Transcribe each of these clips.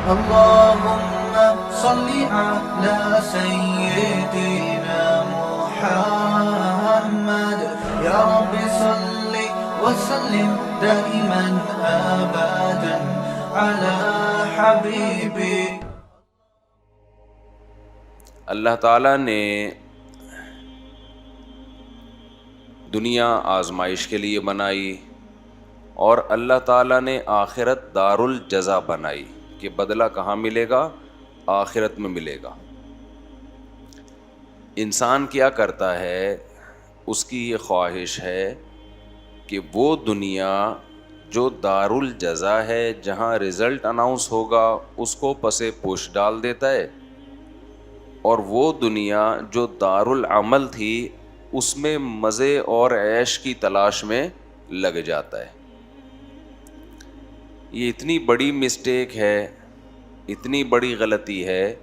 اللهم صل على سيدنا محمد يا رب صل وسلم دائما أبدا على حبيبي. اللہ تعالیٰ نے دنیا آزمائش کے لیے بنائی اور اللہ تعالیٰ نے آخرت دار الجزا بنائی کہ بدلہ کہاں ملے گا؟ آخرت میں ملے گا. انسان کیا کرتا ہے؟ اس کی یہ خواہش ہے کہ وہ دنیا جو دار الجزا ہے، جہاں رزلٹ اناؤنس ہوگا، اس کو پس پوش ڈال دیتا ہے، اور وہ دنیا جو دار العمل تھی اس میں مزے اور عیش کی تلاش میں لگ جاتا ہے. یہ اتنی بڑی مسٹیک ہے، اتنی بڑی غلطی ہے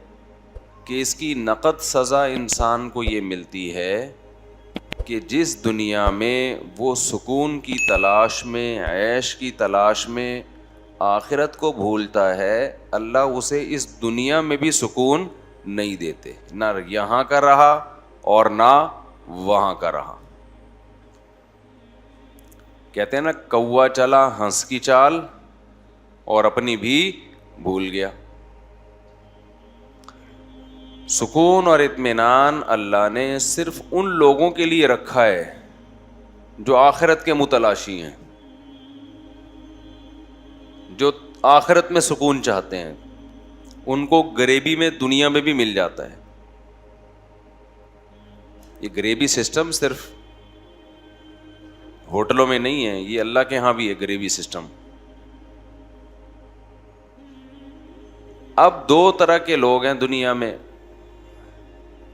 کہ اس کی نقد سزا انسان کو یہ ملتی ہے کہ جس دنیا میں وہ سکون کی تلاش میں، عیش کی تلاش میں آخرت کو بھولتا ہے، اللہ اسے اس دنیا میں بھی سکون نہیں دیتے، نہ یہاں کا رہا اور نہ وہاں کا رہا. کہتے ہیں نا، کوا چلا ہنس کی چال اور اپنی بھی بھول گیا. سکون اور اطمینان اللہ نے صرف ان لوگوں کے لیے رکھا ہے جو آخرت کے متلاشی ہیں، جو آخرت میں سکون چاہتے ہیں. ان کو غریبی میں دنیا میں بھی مل جاتا ہے. یہ غریبی سسٹم صرف ہوٹلوں میں نہیں ہے، یہ اللہ کے ہاں بھی ہے غریبی سسٹم. اب دو طرح کے لوگ ہیں دنیا میں.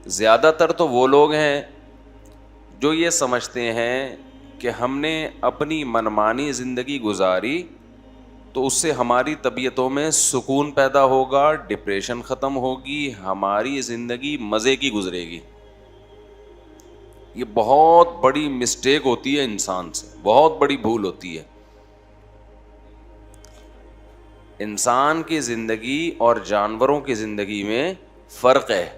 زیادہ تر تو وہ لوگ ہیں جو یہ سمجھتے ہیں کہ ہم نے اپنی منمانی زندگی گزاری تو اس سے ہماری طبیعتوں میں سکون پیدا ہوگا، ڈپریشن ختم ہوگی، ہماری زندگی مزے کی گزرے گی. یہ بہت بڑی مسٹیک ہوتی ہے انسان سے، بہت بڑی بھول ہوتی ہے. انسان کی زندگی اور جانوروں کی زندگی میں فرق ہے.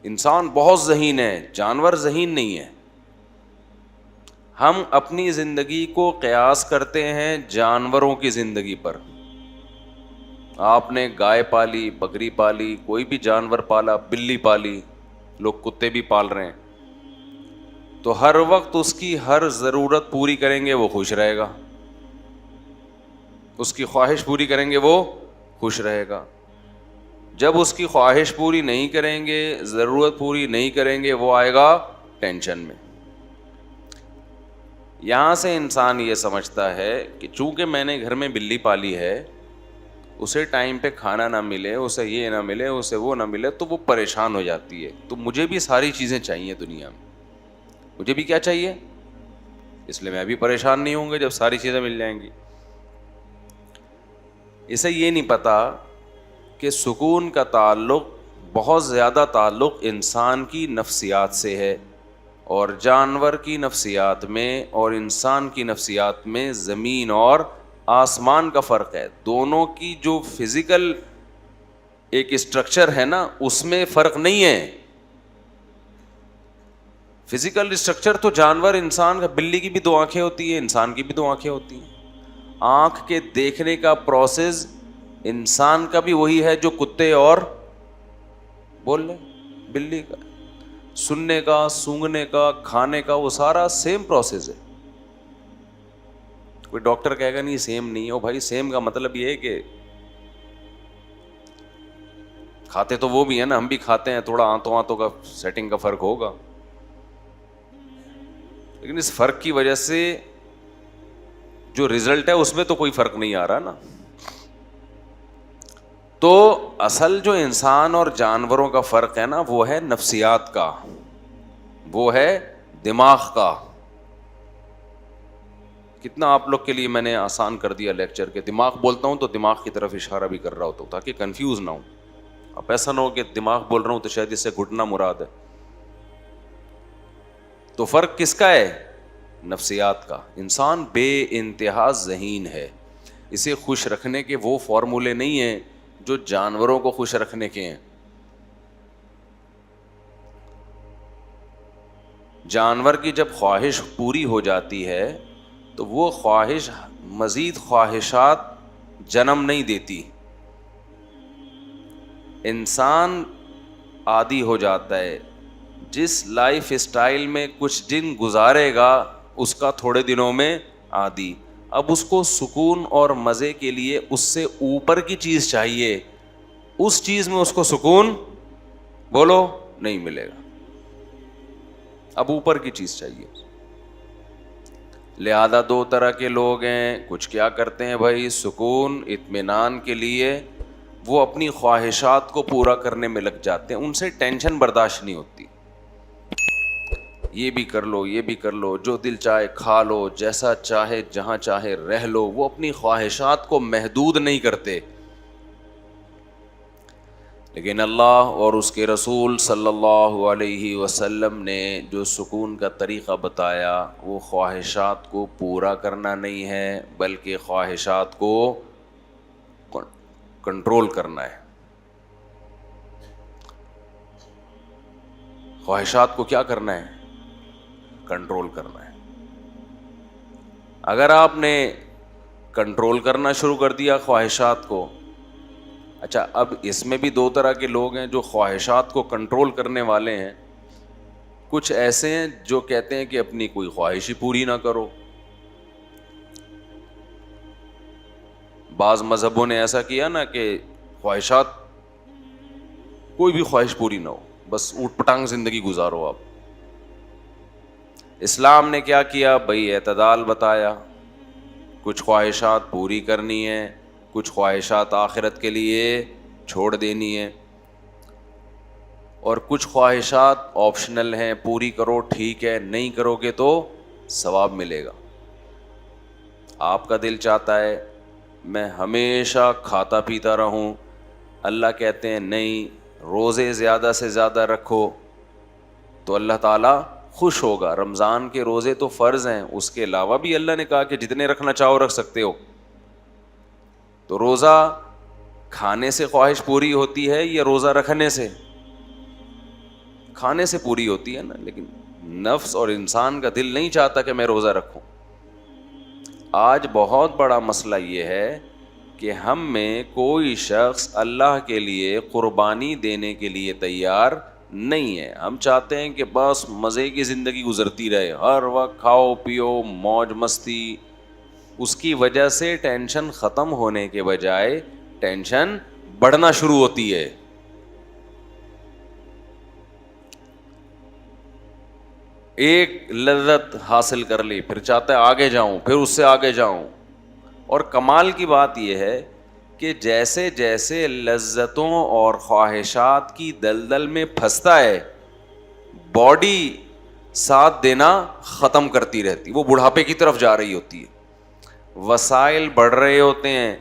انسان بہت ذہین ہے، جانور ذہین نہیں ہے. ہم اپنی زندگی کو قیاس کرتے ہیں جانوروں کی زندگی پر. آپ نے گائے پالی، بکری پالی، کوئی بھی جانور پالا، بلی پالی، لوگ کتے بھی پال رہے ہیں، تو ہر وقت اس کی ہر ضرورت پوری کریں گے وہ خوش رہے گا، اس کی خواہش پوری کریں گے وہ خوش رہے گا. جب اس کی خواہش پوری نہیں کریں گے، ضرورت پوری نہیں کریں گے، وہ آئے گا ٹینشن میں. یہاں سے انسان یہ سمجھتا ہے کہ چونکہ میں نے گھر میں بلی پالی ہے، اسے ٹائم پہ کھانا نہ ملے، اسے یہ نہ ملے، اسے وہ نہ ملے، تو وہ پریشان ہو جاتی ہے. تو مجھے بھی ساری چیزیں چاہیے دنیا میں، مجھے بھی کیا چاہیے، اس لیے میں بھی پریشان نہیں ہوں گا جب ساری چیزیں مل جائیں گی. اسے یہ نہیں پتا کہ سکون کا تعلق، بہت زیادہ تعلق انسان کی نفسیات سے ہے، اور جانور کی نفسیات میں اور انسان کی نفسیات میں زمین اور آسمان کا فرق ہے. دونوں کی جو فزیکل ایک اسٹرکچر ہے نا، اس میں فرق نہیں ہے. فزیکل اسٹرکچر تو جانور، انسان کا، بلی کی بھی دو آنکھیں ہوتی ہیں، انسان کی بھی دو آنکھیں ہوتی ہیں. آنکھ کے دیکھنے کا پروسیس انسان کا بھی وہی ہے جو کتے اور بول لیں بلی کا. سننے کا، سونگھنے کا، کھانے کا، وہ سارا سیم پروسیس ہے. کوئی ڈاکٹر کہے گا نہیں سیم نہیں ہے. بھائی سیم کا مطلب یہ ہے کہ کھاتے تو وہ بھی ہیں نا، ہم بھی کھاتے ہیں، تھوڑا آنتوں کا سیٹنگ کا فرق ہوگا، لیکن اس فرق کی وجہ سے جو رزلٹ ہے اس میں تو کوئی فرق نہیں آ رہا نا. تو اصل جو انسان اور جانوروں کا فرق ہے نا، وہ ہے نفسیات کا، وہ ہے دماغ کا. کتنا آپ لوگ کے لیے میں نے آسان کر دیا لیکچر کے. دماغ بولتا ہوں تو دماغ کی طرف اشارہ بھی کر رہا ہوتا ہوں تاکہ کنفیوز نہ ہوں. اب ایسا نہ ہو کہ دماغ بول رہا ہوں تو شاید اس سے گھٹنا مراد ہے. تو فرق کس کا ہے؟ نفسیات کا. انسان بے انتہا ذہین ہے. اسے خوش رکھنے کے وہ فارمولے نہیں ہیں جو جانوروں کو خوش رکھنے کے ہیں. جانور کی جب خواہش پوری ہو جاتی ہے تو وہ خواہش مزید خواہشات جنم نہیں دیتی. انسان عادی ہو جاتا ہے، جس لائف اسٹائل میں کچھ دن گزارے گا اس کا تھوڑے دنوں میں عادی. اب اس کو سکون اور مزے کے لیے اس سے اوپر کی چیز چاہیے، اس چیز میں اس کو سکون بولو نہیں ملے گا، اب اوپر کی چیز چاہیے. لہذا دو طرح کے لوگ ہیں. کچھ کیا کرتے ہیں بھائی، سکون اطمینان کے لیے وہ اپنی خواہشات کو پورا کرنے میں لگ جاتے ہیں، ان سے ٹینشن برداشت نہیں ہوتی. یہ بھی کر لو، یہ بھی کر لو، جو دل چاہے کھا لو، جیسا چاہے جہاں چاہے رہ لو. وہ اپنی خواہشات کو محدود نہیں کرتے. لیکن اللہ اور اس کے رسول صلی اللہ علیہ وسلم نے جو سکون کا طریقہ بتایا وہ خواہشات کو پورا کرنا نہیں ہے بلکہ خواہشات کو کنٹرول کرنا ہے. خواہشات کو کیا کرنا ہے؟ کنٹرول کرنا ہے. اگر آپ نے کنٹرول کرنا شروع کر دیا خواہشات کو، اچھا اب اس میں بھی دو طرح کے لوگ ہیں جو خواہشات کو کنٹرول کرنے والے ہیں. کچھ ایسے ہیں جو کہتے ہیں کہ اپنی کوئی خواہش ہی پوری نہ کرو. بعض مذہبوں نے ایسا کیا نا کہ خواہشات، کوئی بھی خواہش پوری نہ ہو، بس اوٹ پٹانگ زندگی گزارو. آپ اسلام نے کیا کیا بھائی؟ اعتدال بتایا. کچھ خواہشات پوری کرنی ہے، کچھ خواہشات آخرت کے لیے چھوڑ دینی ہے، اور کچھ خواہشات آپشنل ہیں، پوری کرو ٹھیک ہے، نہیں کرو گے تو ثواب ملے گا. آپ کا دل چاہتا ہے میں ہمیشہ کھاتا پیتا رہوں، اللہ کہتے ہیں نہیں، روزے زیادہ سے زیادہ رکھو تو اللہ تعالیٰ خوش ہوگا. رمضان کے روزے تو فرض ہیں، اس کے علاوہ بھی اللہ نے کہا کہ جتنے رکھنا چاہو رکھ سکتے ہو. تو روزہ کھانے سے خواہش پوری ہوتی ہے یا روزہ رکھنے سے؟ کھانے سے پوری ہوتی ہے نا، لیکن نفس اور انسان کا دل نہیں چاہتا کہ میں روزہ رکھوں. آج بہت بڑا مسئلہ یہ ہے کہ ہم میں کوئی شخص اللہ کے لیے قربانی دینے کے لیے تیار نہیں ہے. ہم چاہتے ہیں کہ بس مزے کی زندگی گزرتی رہے، ہر وقت کھاؤ پیو موج مستی. اس کی وجہ سے ٹینشن ختم ہونے کے بجائے ٹینشن بڑھنا شروع ہوتی ہے. ایک لذت حاصل کر لی، پھر چاہتا ہے آگے جاؤں، پھر اس سے آگے جاؤں. اور کمال کی بات یہ ہے کہ جیسے جیسے لذتوں اور خواہشات کی دلدل میں پھنستا ہے، باڈی ساتھ دینا ختم کرتی رہتی، وہ بڑھاپے کی طرف جا رہی ہوتی ہے. وسائل بڑھ رہے ہوتے ہیں،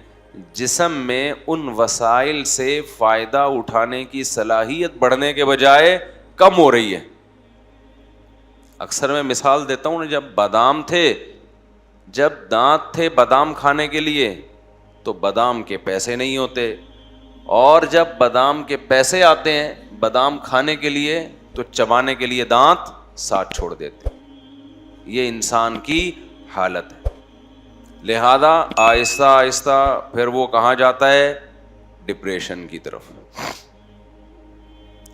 جسم میں ان وسائل سے فائدہ اٹھانے کی صلاحیت بڑھنے کے بجائے کم ہو رہی ہے. اکثر میں مثال دیتا ہوں، جب بادام تھے، جب دانت تھے بادام کھانے کے لیے تو بادام کے پیسے نہیں ہوتے، اور جب بادام کے پیسے آتے ہیں بادام کھانے کے لیے تو چبانے کے لیے دانت ساتھ چھوڑ دیتے. یہ انسان کی حالت ہے. لہذا آہستہ آہستہ پھر وہ کہاں جاتا ہے؟ ڈپریشن کی طرف.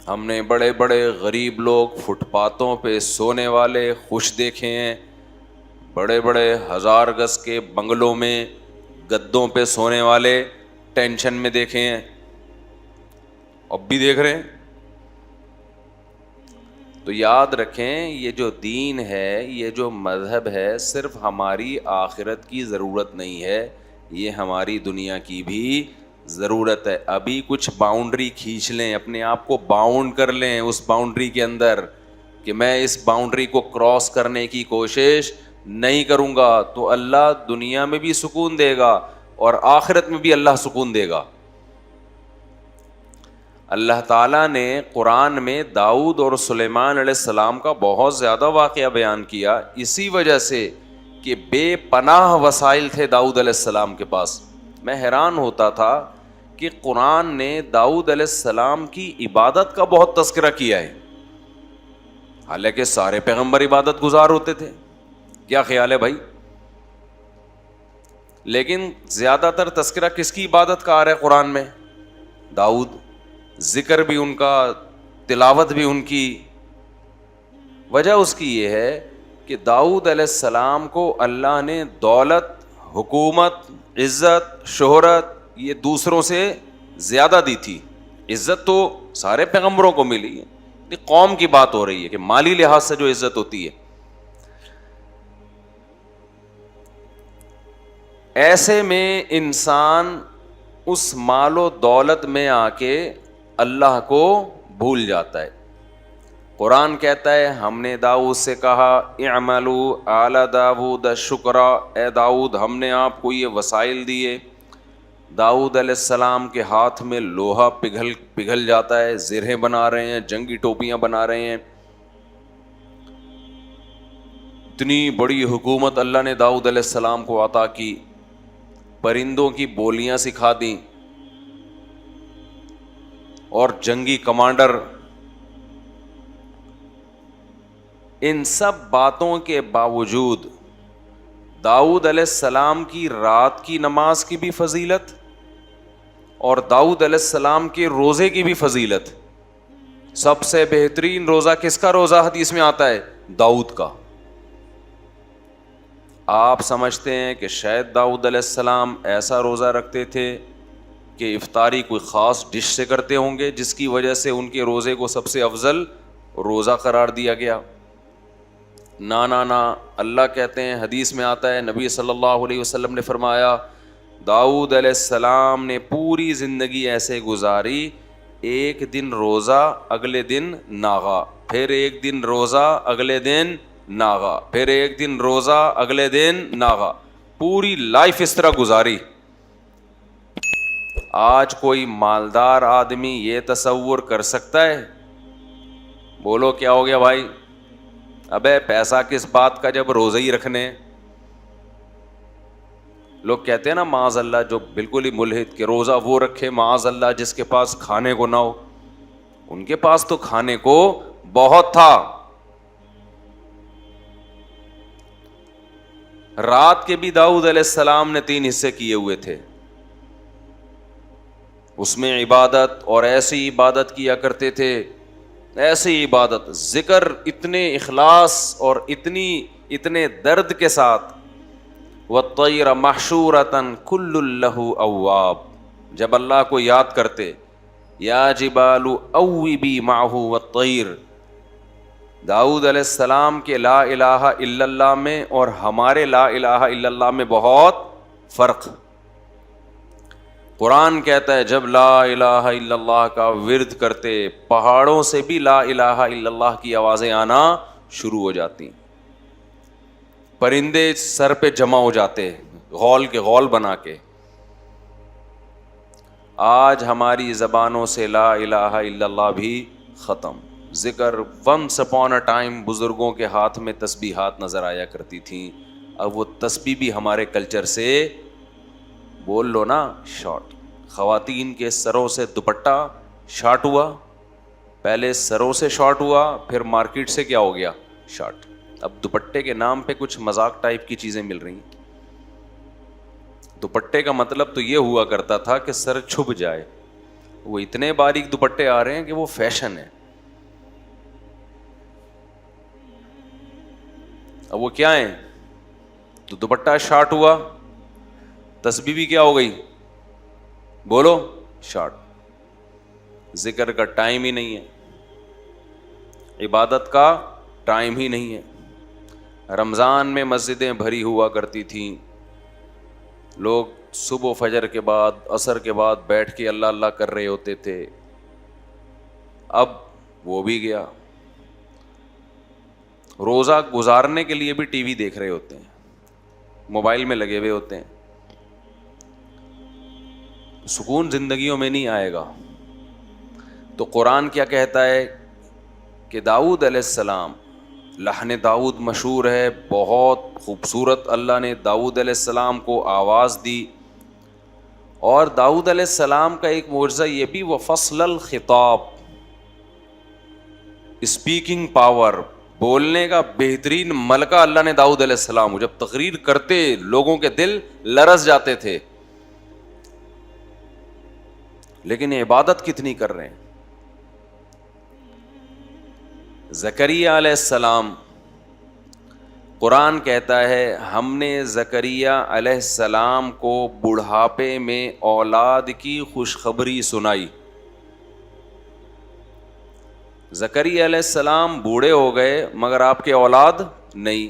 ہم نے بڑے بڑے غریب لوگ فٹ پاتھوں پہ سونے والے خوش دیکھے ہیں، بڑے بڑے 1000 گز کے بنگلوں میں گدوں پہ سونے والے ٹینشن میں دیکھے ہیں، اب بھی دیکھ رہے ہیں. تو یاد رکھیں، یہ جو دین ہے، یہ جو مذہب ہے، صرف ہماری آخرت کی ضرورت نہیں ہے، یہ ہماری دنیا کی بھی ضرورت ہے. ابھی کچھ باؤنڈری کھینچ لیں، اپنے آپ کو باؤنڈ کر لیں اس باؤنڈری کے اندر کہ میں اس باؤنڈری کو کراس کرنے کی کوشش نہیں کروں گا، تو اللہ دنیا میں بھی سکون دے گا اور آخرت میں بھی اللہ سکون دے گا. اللہ تعالیٰ نے قرآن میں داؤد اور سلیمان علیہ السلام کا بہت زیادہ واقعہ بیان کیا، اسی وجہ سے کہ بے پناہ وسائل تھے داؤد علیہ السلام کے پاس. میں حیران ہوتا تھا کہ قرآن نے داؤد علیہ السلام کی عبادت کا بہت تذکرہ کیا ہے، حالانکہ سارے پیغمبر عبادت گزار ہوتے تھے. کیا خیال ہے بھائی؟ لیکن زیادہ تر تذکرہ کس کی عبادت کا آ رہا ہے قرآن میں؟ داؤد. ذکر بھی ان کا، تلاوت بھی ان کی. وجہ اس کی یہ ہے کہ داؤد علیہ السلام کو اللہ نے دولت، حکومت، عزت، شہرت یہ دوسروں سے زیادہ دی تھی. عزت تو سارے پیغمبروں کو ملی ہے، یہ قوم کی بات ہو رہی ہے کہ مالی لحاظ سے جو عزت ہوتی ہے. ایسے میں انسان اس مال و دولت میں آ کے اللہ کو بھول جاتا ہے. قرآن کہتا ہے ہم نے داؤد سے کہا اعملوا آل داؤد شکرا، اے داؤد ہم نے آپ کو یہ وسائل دیے. داؤد علیہ السلام کے ہاتھ میں لوہا پگھل جاتا ہے، زرہیں بنا رہے ہیں، جنگی ٹوپیاں بنا رہے ہیں. اتنی بڑی حکومت اللہ نے داؤد علیہ السلام کو عطا کی، پرندوں کی بولیاں سکھا دیں، اور جنگی کمانڈر. ان سب باتوں کے باوجود داؤد علیہ السلام کی رات کی نماز کی بھی فضیلت اور داؤد علیہ السلام کے روزے کی بھی فضیلت. سب سے بہترین روزہ کس کا روزہ حدیث میں آتا ہے؟ داؤد کا. آپ سمجھتے ہیں کہ شاید داؤد علیہ السلام ایسا روزہ رکھتے تھے کہ افطاری کوئی خاص ڈش سے کرتے ہوں گے جس کی وجہ سے ان کے روزے کو سب سے افضل روزہ قرار دیا گیا؟ نا. اللہ کہتے ہیں، حدیث میں آتا ہے، نبی صلی اللہ علیہ وسلم نے فرمایا داؤد علیہ السلام نے پوری زندگی ایسے گزاری، ایک دن روزہ اگلے دن ناغا، پھر ایک دن روزہ اگلے دن ناغا، پھر ایک دن روزہ اگلے دن ناغا. پوری لائف اس طرح گزاری. آج کوئی مالدار آدمی یہ تصور کر سکتا ہے؟ بولو کیا ہو گیا بھائی؟ ابے پیسہ کس بات کا جب روزے ہی رکھنے. لوگ کہتے ہیں نا معاذ اللہ، جو بالکل ہی ملحد، کہ روزہ وہ رکھے معاذ اللہ جس کے پاس کھانے کو نہ ہو. ان کے پاس تو کھانے کو بہت تھا. رات کے بھی داؤد علیہ السلام نے 3 حصے کیے ہوئے تھے، اس میں عبادت، اور ایسی عبادت کیا کرتے تھے، ایسی عبادت، ذکر اتنے اخلاص اور اتنے درد کے ساتھ. وَالطَّيْرَ مَحْشُورَةً كُلٌّ لَهُ أَوَّابٌ، جب اللہ کو یاد کرتے، یا جبال اوبی مَعَهُ وَالطَّيْرَ. داؤد علیہ السلام کے لا الہ الا اللہ میں اور ہمارے لا الہ الا اللہ میں بہت فرق. قرآن کہتا ہے جب لا الہ الا اللہ کا ورد کرتے، پہاڑوں سے بھی لا الہ الا اللہ کی آوازیں آنا شروع ہو جاتی، پرندے سر پہ جمع ہو جاتے غول کے غول بنا کے. آج ہماری زبانوں سے لا الہ الا اللہ بھی ختم. ذکر ونس اپون اے ٹائم بزرگوں کے ہاتھ میں تسبیحات نظر آیا کرتی تھیں، اب وہ تسبیح بھی ہمارے کلچر سے، بول لو نا، شارٹ. خواتین کے سروں سے دوپٹہ شارٹ ہوا، پہلے سروں سے شارٹ ہوا، پھر مارکیٹ سے کیا ہو گیا؟ شارٹ. اب دوپٹے کے نام پہ کچھ مذاق ٹائپ کی چیزیں مل رہی ہیں. دوپٹے کا مطلب تو یہ ہوا کرتا تھا کہ سر چھپ جائے، وہ اتنے باریک دوپٹے آ رہے ہیں کہ وہ فیشن ہے. اب وہ کیا ہیں؟ تو دوپٹہ شارٹ ہوا، تسبیح بھی کیا ہو گئی؟ بولو، شارٹ. ذکر کا ٹائم ہی نہیں ہے، عبادت کا ٹائم ہی نہیں ہے. رمضان میں مسجدیں بھری ہوا کرتی تھیں، لوگ صبح فجر کے بعد، عصر کے بعد بیٹھ کے اللہ اللہ کر رہے ہوتے تھے. اب وہ بھی گیا. روزہ گزارنے کے لیے بھی ٹی وی دیکھ رہے ہوتے ہیں، موبائل میں لگے ہوئے ہوتے ہیں. سکون زندگیوں میں نہیں آئے گا. تو قرآن کیا کہتا ہے کہ داؤد علیہ السلام لحن داؤد مشہور ہے، بہت خوبصورت اللہ نے داؤد علیہ السلام کو آواز دی. اور داؤد علیہ السلام کا ایک معجزہ یہ بھی، وفصل الخطاب، اسپیکنگ پاور، بولنے کا بہترین ملکہ اللہ نے داؤد علیہ السلام کو، جب تقریر کرتے لوگوں کے دل لرز جاتے تھے. لیکن عبادت کتنی کر رہے ہیں. زکریا علیہ السلام، قرآن کہتا ہے ہم نے زکریا علیہ السلام کو بڑھاپے میں اولاد کی خوشخبری سنائی. زکریا علیہ السلام بوڑھے ہو گئے مگر آپ کے اولاد نہیں.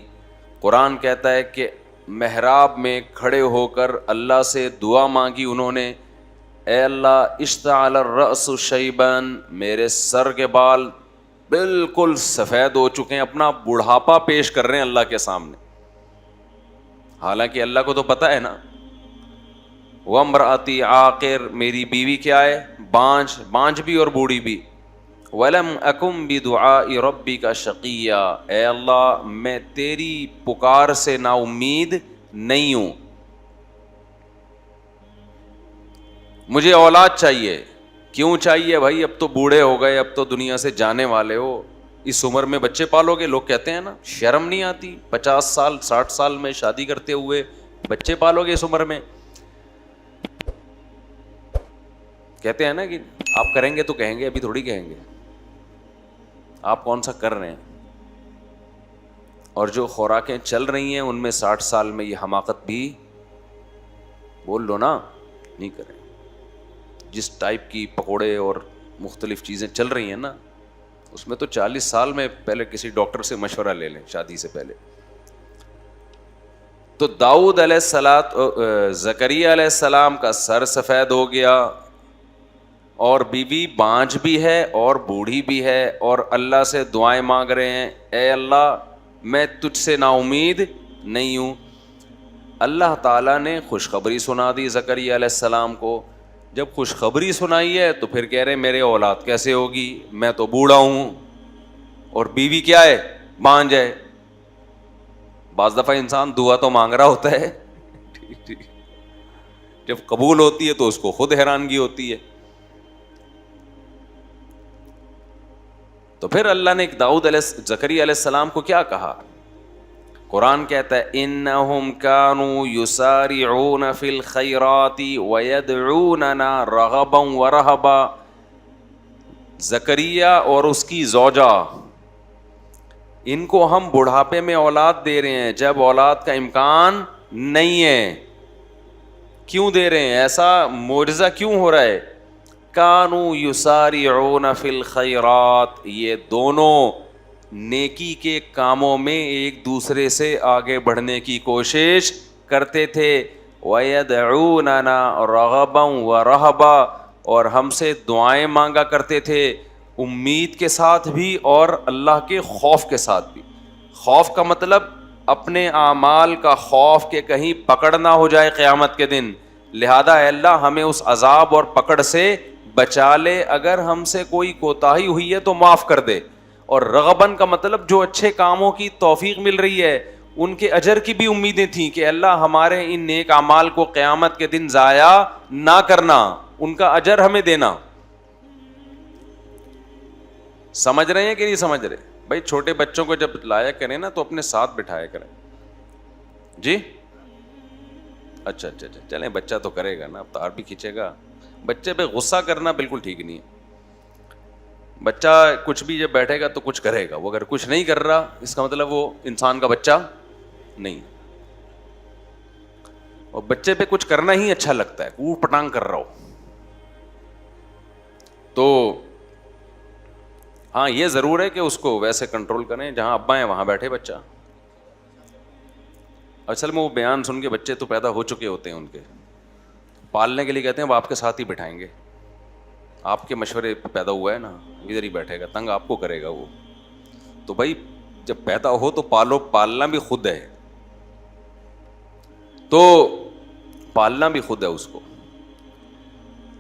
قرآن کہتا ہے کہ محراب میں کھڑے ہو کر اللہ سے دعا مانگی انہوں نے، اے اللہ اشتعل الرأس شیبا، میرے سر کے بال بالکل سفید ہو چکے ہیں، اپنا بڑھاپا پیش کر رہے ہیں اللہ کے سامنے. حالانکہ اللہ کو تو پتہ ہے نا. وامرأتی عاقر، میری بیوی کیا ہے؟ بانجھ بھی اور بوڑھی بھی. وَلَمْ أَكُمْ بِدُعَاءِ رَبِّكَ شَقِيًّا، اے اللہ میں تیری پکار سے نا امید نہیں ہوں. مجھے اولاد چاہیے. کیوں چاہیے بھائی؟ اب تو بوڑھے ہو گئے، اب تو دنیا سے جانے والے ہو، اس عمر میں بچے پالو گے؟ لوگ کہتے ہیں نا، شرم نہیں آتی 50 سال 60 سال میں شادی کرتے ہوئے بچے پالو گے اس عمر میں؟ کہتے ہیں نا کہ آپ کریں گے تو کہیں گے، ابھی تھوڑی کہیں گے. آپ کون سا کر رہے ہیں؟ اور جو خوراکیں چل رہی ہیں ان میں 60 سال میں یہ حماقت بھی بول لو نا نہیں کریں. جس ٹائپ کی پکوڑے اور مختلف چیزیں چل رہی ہیں نا، اس میں تو 40 سال میں پہلے کسی ڈاکٹر سے مشورہ لے لیں شادی سے پہلے. تو داؤد علیہ زکریا علیہ السلام کا سر سفید ہو گیا، اور بیوی بانجھ بھی ہے اور بوڑھی بھی ہے، اور اللہ سے دعائیں مانگ رہے ہیں، اے اللہ میں تجھ سے نا امید نہیں ہوں. اللہ تعالیٰ نے خوشخبری سنا دی زکریا علیہ السلام کو. جب خوشخبری سنائی ہے تو پھر کہہ رہے میرے اولاد کیسے ہوگی، میں تو بوڑھا ہوں اور بیوی کیا ہے؟ بانجھ ہے. بعض دفعہ انسان دعا تو مانگ رہا ہوتا ہے، جب قبول ہوتی ہے تو اس کو خود حیرانگی ہوتی ہے. تو پھر اللہ نے زکریا علیہ السلام کو کیا کہا؟ قرآن کہتا ہے انہم کانوا یسارعون فی الخیرات ویدعوننا رغبا ورہبا. زکریا اور اس کی زوجہ، ان کو ہم بڑھاپے میں اولاد دے رہے ہیں جب اولاد کا امکان نہیں ہے. کیوں دے رہے ہیں؟ ایسا معجزہ کیوں ہو رہا ہے؟ کانوا یسارعون فی الخیرات، یہ دونوں نیکی کے کاموں میں ایک دوسرے سے آگے بڑھنے کی کوشش کرتے تھے. وَيَدْعُونَنَا رَغَبًا وَرَهْبًا، اور ہم سے دعائیں مانگا کرتے تھے، امید کے ساتھ بھی اور اللہ کے خوف کے ساتھ بھی. خوف کا مطلب اپنے اعمال کا خوف کہ کہیں پکڑ نہ ہو جائے قیامت کے دن، لہذا اے اللہ ہمیں اس عذاب اور پکڑ سے بچا لے، اگر ہم سے کوئی کوتاہی ہوئی ہے تو معاف کر دے. اور رغبن کا مطلب جو اچھے کاموں کی توفیق مل رہی ہے ان کے اجر کی بھی امیدیں تھیں کہ اللہ ہمارے ان نیک اعمال کو قیامت کے دن ضائع نہ کرنا، ان کا اجر ہمیں دینا. سمجھ رہے ہیں کہ نہیں سمجھ رہے؟ بھائی چھوٹے بچوں کو جب لایا کریں نا تو اپنے ساتھ بٹھایا کریں. جی اچھا چلیں، بچہ تو کرے گا نا، اب تار بھی کھینچے گا. بچے پہ غصہ کرنا بالکل ٹھیک نہیں ہے. بچہ کچھ بھی جب بیٹھے گا تو کچھ کرے گا، وہ اگر کچھ نہیں کر رہا اس کا مطلب وہ انسان کا بچہ نہیں. اور بچے پہ کچھ کرنا ہی اچھا لگتا ہے، اوٹ پٹانگ کر رہا ہو تو ہاں یہ ضرور ہے کہ اس کو ویسے کنٹرول کریں جہاں ابا ہیں وہاں بیٹھے بچہ. اصل میں وہ بیان سن کے بچے تو پیدا ہو چکے ہوتے ہیں، ان کے پالنے کے لیے کہتے ہیں وہ آپ کے ساتھ ہی بٹھائیں گے، آپ کے مشورے پہ پیدا ہوا ہے نا، ادھر ہی بیٹھے گا، تنگ آپ کو کرے گا وہ. تو بھائی جب پیدا ہو تو پالو، پالنا بھی خود ہے، تو پالنا بھی خود ہے اس کو.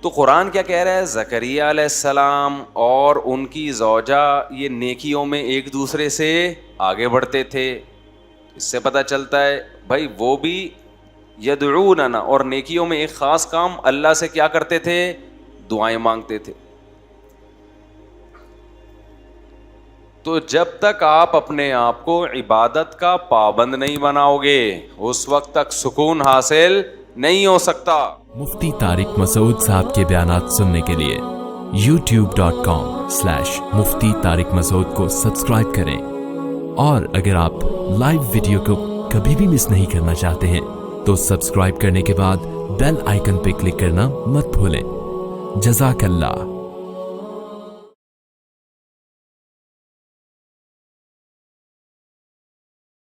تو قرآن کیا کہہ رہا ہے؟ زکریہ علیہ السلام اور ان کی زوجہ یہ نیکیوں میں ایک دوسرے سے آگے بڑھتے تھے. اس سے پتہ چلتا ہے بھائی وہ بھی یدعوننا، اور نیکیوں میں ایک خاص کام اللہ سے کیا کرتے تھے؟ دعائیں مانگتے تھے. تو جب تک آپ اپنے آپ کو عبادت کا پابند نہیں بناؤ گے اس وقت تک سکون حاصل نہیں ہو سکتا. مفتی طارق مسعود صاحب کے بیانات سننے کے لیے youtube.com/مفتی طارق مسعود کو سبسکرائب کریں، اور اگر آپ لائیو ویڈیو کو کبھی بھی مس نہیں کرنا چاہتے ہیں تو سبسکرائب کرنے کے بعد بیل آئیکن پہ کلک کرنا مت بھولیں. جزاک اللہ.